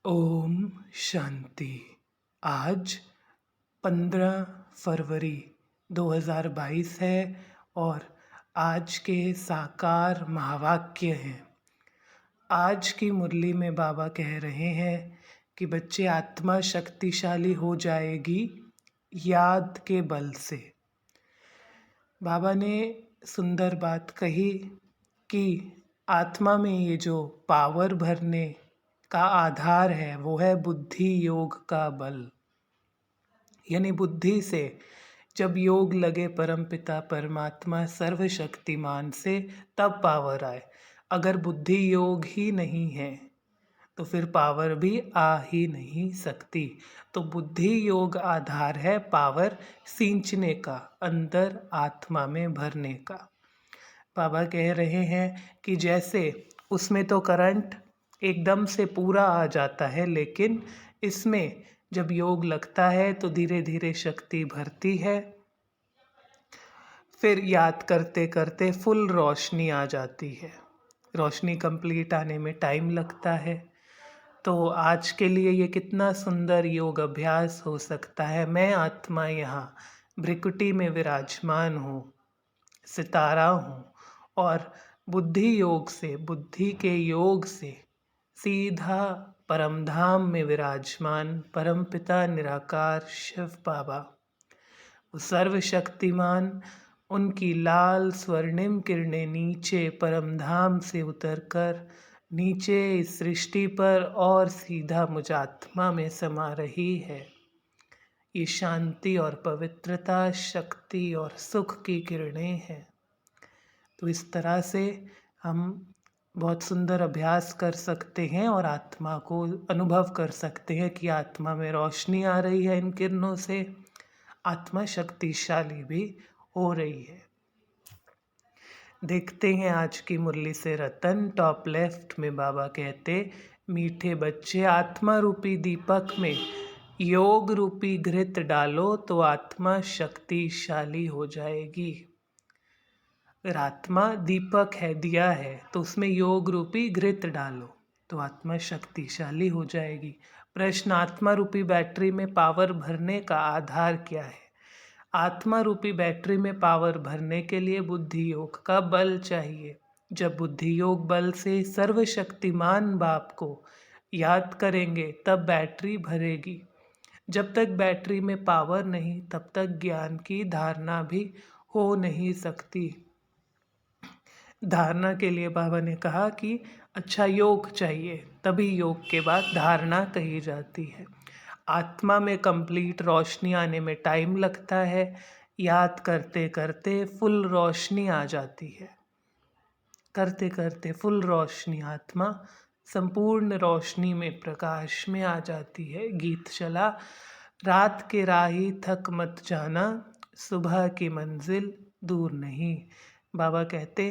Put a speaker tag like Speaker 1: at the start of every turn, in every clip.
Speaker 1: ओम शांति। आज 15 फरवरी 2022 है और आज के साकार महावाक्य हैं। आज की मुरली में बाबा कह रहे हैं कि बच्चे आत्मा शक्तिशाली हो जाएगी याद के बल से। बाबा ने सुंदर बात कही कि आत्मा में ये जो पावर भरने का आधार है वो है बुद्धि योग का बल। यानी बुद्धि से जब योग लगे परमपिता परमात्मा सर्वशक्तिमान से तब पावर आए। अगर बुद्धि योग ही नहीं है तो फिर पावर भी आ ही नहीं सकती। तो बुद्धि योग आधार है पावर सींचने का, अंदर आत्मा में भरने का। बाबा कह रहे हैं कि जैसे उसमें तो करंट एकदम से पूरा आ जाता है, लेकिन इसमें जब योग लगता है तो धीरे धीरे शक्ति भरती है, फिर याद करते करते फुल रोशनी आ जाती है। रोशनी कंप्लीट आने में टाइम लगता है। तो आज के लिए ये कितना सुंदर योग अभ्यास हो सकता है। मैं आत्मा यहाँ भ्रिकुटी में विराजमान हूँ, सितारा हूँ, और बुद्धि योग से, बुद्धि के योग से सीधा परमधाम में विराजमान परमपिता निराकार शिव बाबा, वो सर्वशक्तिमान, उनकी लाल स्वर्णिम किरणें नीचे परमधाम से उतरकर नीचे इस सृष्टि पर और सीधा मुझ आत्मा में समा रही है। ये शांति और पवित्रता, शक्ति और सुख की किरणें हैं। तो इस तरह से हम बहुत सुंदर अभ्यास कर सकते हैं और आत्मा को अनुभव कर सकते हैं कि आत्मा में रोशनी आ रही है। इन किरणों से आत्मा शक्तिशाली भी हो रही है। देखते हैं आज की मुरली से रतन। टॉप लेफ्ट में बाबा कहते, मीठे बच्चे आत्मा रूपी दीपक में योग रूपी घृत डालो तो आत्मा शक्तिशाली हो जाएगी। अगर आत्मा दीपक है, दिया है, तो उसमें योग रूपी घृत डालो तो आत्मा शक्तिशाली हो जाएगी। प्रश्न, आत्मा रूपी बैटरी में पावर भरने का आधार क्या है? आत्मा रूपी बैटरी में पावर भरने के लिए बुद्धि योग का बल चाहिए। जब बुद्धि योग बल से सर्वशक्तिमान बाप को याद करेंगे तब बैटरी भरेगी। जब तक बैटरी में पावर नहीं तब तक ज्ञान की धारणा भी हो नहीं सकती। धारणा के लिए बाबा ने कहा कि अच्छा योग चाहिए, तभी योग के बाद धारणा कही जाती है। आत्मा में कंप्लीट रोशनी आने में टाइम लगता है। याद करते करते फुल रोशनी आ जाती है। करते करते फुल रोशनी, आत्मा संपूर्ण रोशनी में, प्रकाश में आ जाती है। गीत चला, रात के राही थक मत जाना, सुबह की मंजिल दूर नहीं। बाबा कहते,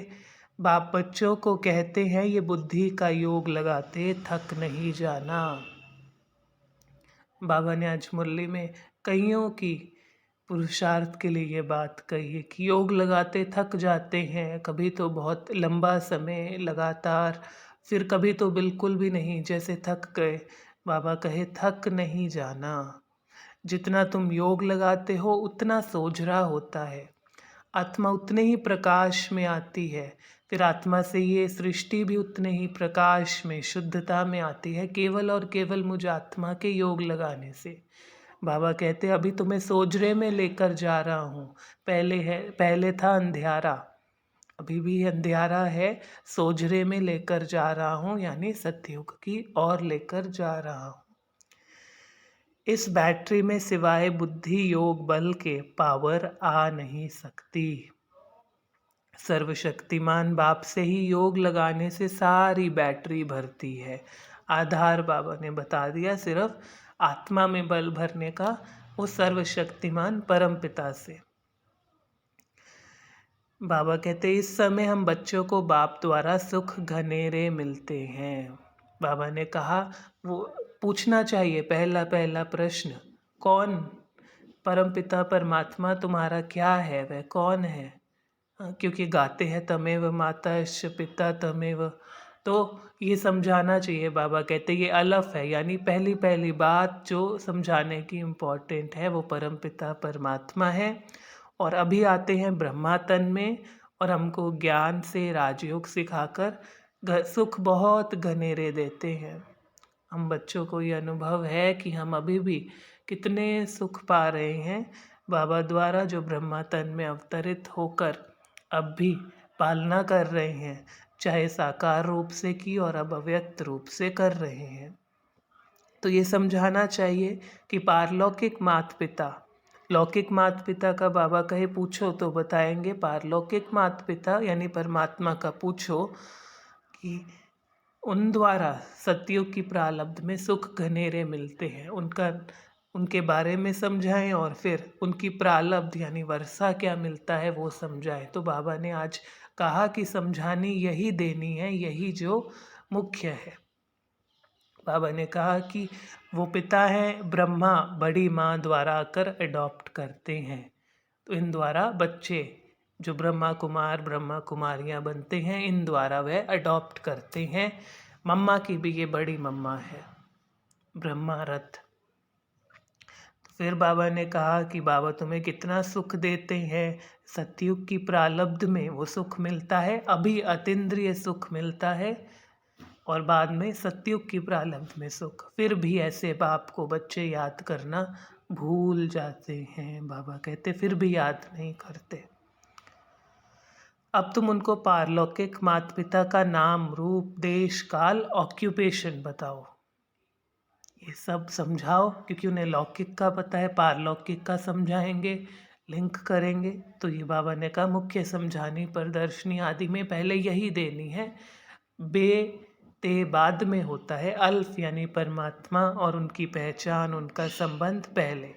Speaker 1: बाप बच्चों को कहते हैं ये बुद्धि का योग लगाते थक नहीं जाना। बाबा ने आज मुरली में कईयों की पुरुषार्थ के लिए ये बात कही है कि योग लगाते थक जाते हैं, कभी तो बहुत लंबा समय लगातार, फिर कभी तो बिल्कुल भी नहीं, जैसे थक गए। बाबा कहे थक नहीं जाना। जितना तुम योग लगाते हो उतना सोझरा होता है, आत्मा उतने ही प्रकाश में आती है। फिर आत्मा से ये सृष्टि भी उतने ही प्रकाश में, शुद्धता में आती है, केवल और केवल मुझ आत्मा के योग लगाने से। बाबा कहते अभी तुम्हें सोजरे में लेकर जा रहा हूँ। पहले था अंधियारा, अभी भी अंधियारा है, सोजरे में लेकर जा रहा हूँ, यानी सतयुग की ओर लेकर जा रहा हूँ। इस बैटरी में सिवाय बुद्धि योग बल के पावर आ नहीं सकती। सर्वशक्तिमान बाप से ही योग लगाने से सारी बैटरी भरती है। आधार बाबा ने बता दिया सिर्फ आत्मा में बल भरने का, वो सर्वशक्तिमान परम पिता से। बाबा कहते इस समय हम बच्चों को बाप द्वारा सुख घनेरे मिलते हैं। बाबा ने कहा वो पूछना चाहिए पहला पहला प्रश्न, कौन परमपिता परमात्मा तुम्हारा क्या है, वह कौन है? क्योंकि गाते हैं तमेव माता पिता तमेव, तो ये समझाना चाहिए। बाबा कहते ये अलफ है, यानी पहली पहली बात जो समझाने की इम्पोर्टेंट है वो परमपिता परमात्मा है। और अभी आते हैं ब्रह्मा तन में और हमको ज्ञान से राजयोग सिखाकर सुख बहुत घनेरे देते हैं। हम बच्चों को ये अनुभव है कि हम अभी भी कितने सुख पा रहे हैं बाबा द्वारा, जो ब्रह्मा तन में अवतरित होकर अब भी पालना कर रहे हैं, चाहे साकार रूप से की और अब अव्यक्त रूप से कर रहे हैं। तो ये समझाना चाहिए कि पारलौकिक माता पिता, लौकिक माता पिता का बाबा कहे पूछो तो बताएंगे, पारलौकिक माता पिता यानी परमात्मा का पूछो कि उन द्वारा सतयुग की प्रारब्ध में सुख घनेरे मिलते हैं, उनके बारे में समझाएं और फिर उनकी प्रारब्ध यानी वर्षा क्या मिलता है वो समझाएं। तो बाबा ने आज कहा कि समझानी यही देनी है, यही जो मुख्य है। बाबा ने कहा कि वो पिता हैं ब्रह्मा, बड़ी माँ द्वारा आकर अडॉप्ट करते हैं। तो इन द्वारा बच्चे जो ब्रह्मा कुमार ब्रह्मा कुमारियाँ बनते हैं, इन द्वारा वह अडॉप्ट करते हैं। मम्मा की भी ये बड़ी मम्मा है ब्रह्मा रथ। फिर बाबा ने कहा कि बाबा तुम्हें कितना सुख देते हैं, सतयुग की प्रारब्ध में वो सुख मिलता है, अभी अतीन्द्रिय सुख मिलता है और बाद में सतयुग की प्रारब्ध में सुख। फिर भी ऐसे बाप को बच्चे याद करना भूल जाते हैं। बाबा कहते फिर भी याद नहीं करते। अब तुम उनको पारलौकिक माता पिता का नाम, रूप, देश, काल, ऑक्यूपेशन बताओ, ये सब समझाओ, क्योंकि उन्हें लौकिक का पता है, पारलौकिक का समझाएंगे, लिंक करेंगे। तो ये बाबा ने कहा मुख्य समझानी प्रदर्शनी आदि में पहले यही देनी है। बे ते बाद में होता है, अल्फ यानी परमात्मा और उनकी पहचान, उनका संबंध पहले।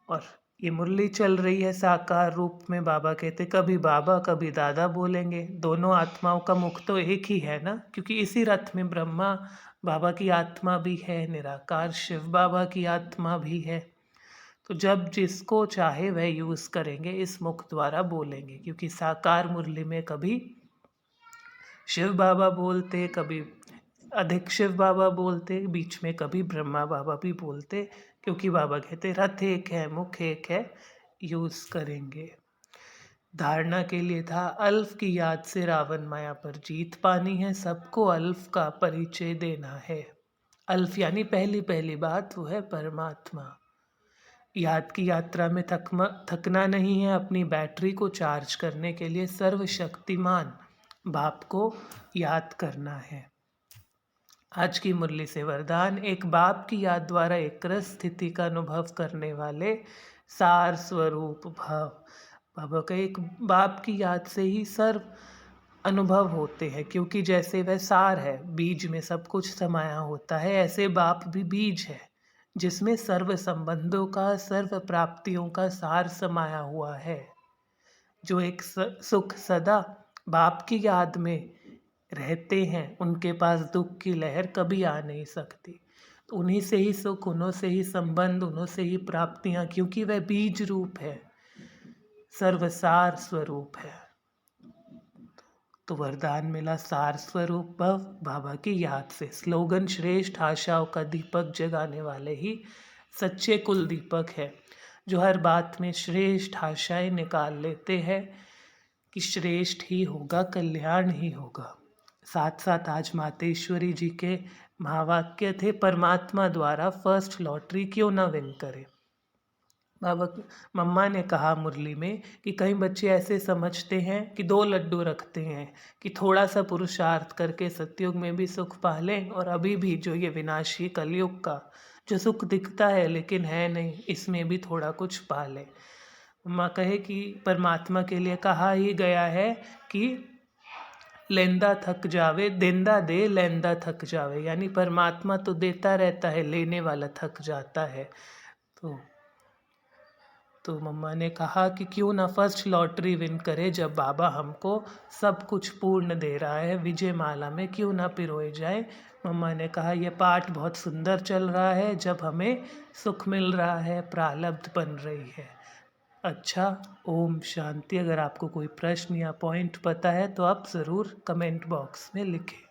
Speaker 1: और ये मुरली चल रही है साकार रूप में। बाबा कहते कभी बाबा कभी दादा बोलेंगे, दोनों आत्माओं का मुख तो एक ही है ना, क्योंकि इसी रथ में ब्रह्मा बाबा की आत्मा भी है, निराकार शिव बाबा की आत्मा भी है। तो जब जिसको चाहे वह यूज़ करेंगे, इस मुख द्वारा बोलेंगे, क्योंकि साकार मुरली में कभी शिव बाबा बोलते, कभी अधिक शिव बाबा बोलते, बीच में कभी ब्रह्मा बाबा भी बोलते, क्योंकि बाबा कहते रथ एक है, मुख एक है, यूज़ करेंगे। धारणा के लिए था अल्फ की याद से रावण माया पर जीत पानी है, सबको अल्फ का परिचय देना है। अल्फ यानी पहली पहली बात वो है परमात्मा। याद की यात्रा में थकना नहीं है, अपनी बैटरी को चार्ज करने के लिए सर्वशक्तिमान बाप को याद करना है। आज की मुरली से वरदान, एक बाप की याद द्वारा एक रस स्थिति का अनुभव करने वाले सार स्वरूप भाव। बाबा का एक बाप की याद से ही सर्व अनुभव होते हैं, क्योंकि जैसे वह सार है, बीज में सब कुछ समाया होता है, ऐसे बाप भी बीज है जिसमें सर्व संबंधों का, सर्व प्राप्तियों का सार समाया हुआ है। जो एक सुख सदा बाप की याद में रहते हैं, उनके पास दुख की लहर कभी आ नहीं सकती। तो उन्हीं से ही सुख, उन्हों से ही संबंध, उन्हों से ही प्राप्तियां, क्योंकि वह बीज रूप है, सर्वसार स्वरूप है। तो वरदान मिला सार स्वरूप भव बाबा की याद से। स्लोगन श्रेष्ठ आशाओं का दीपक जगाने वाले ही सच्चे कुल दीपक है, जो हर बात में श्रेष्ठ आशाएं निकाल लेते हैं कि श्रेष्ठ ही होगा, कल्याण ही होगा। साथ साथ आज मातेश्वरी जी के महावाक्य थे, परमात्मा द्वारा फर्स्ट लॉटरी क्यों ना विन करे। बाबा मम्मा ने कहा मुरली में कि कई बच्चे ऐसे समझते हैं कि 2 लड्डू रखते हैं कि थोड़ा सा पुरुषार्थ करके सतयुग में भी सुख पा लें, और अभी भी जो ये विनाशी कलयुग का जो सुख दिखता है लेकिन है नहीं, इसमें भी थोड़ा कुछ पा लें। मम्मा कहे कि परमात्मा के लिए कहा ही गया है कि लेंदा थक जावे, देंदा दे लेंदा थक जावे, यानी परमात्मा तो देता रहता है, लेने वाला थक जाता है। तो मम्मा ने कहा कि क्यों ना फर्स्ट लॉटरी विन करे, जब बाबा हमको सब कुछ पूर्ण दे रहा है, विजय माला में क्यों ना पिरोए जाए। मम्मा ने कहा यह पाठ बहुत सुंदर चल रहा है, जब हमें सुख मिल रहा है, प्रारब्ध बन रही है। अच्छा, ओम शांति। अगर आपको कोई प्रश्न या पॉइंट पता है तो आप ज़रूर कमेंट बॉक्स में लिखें।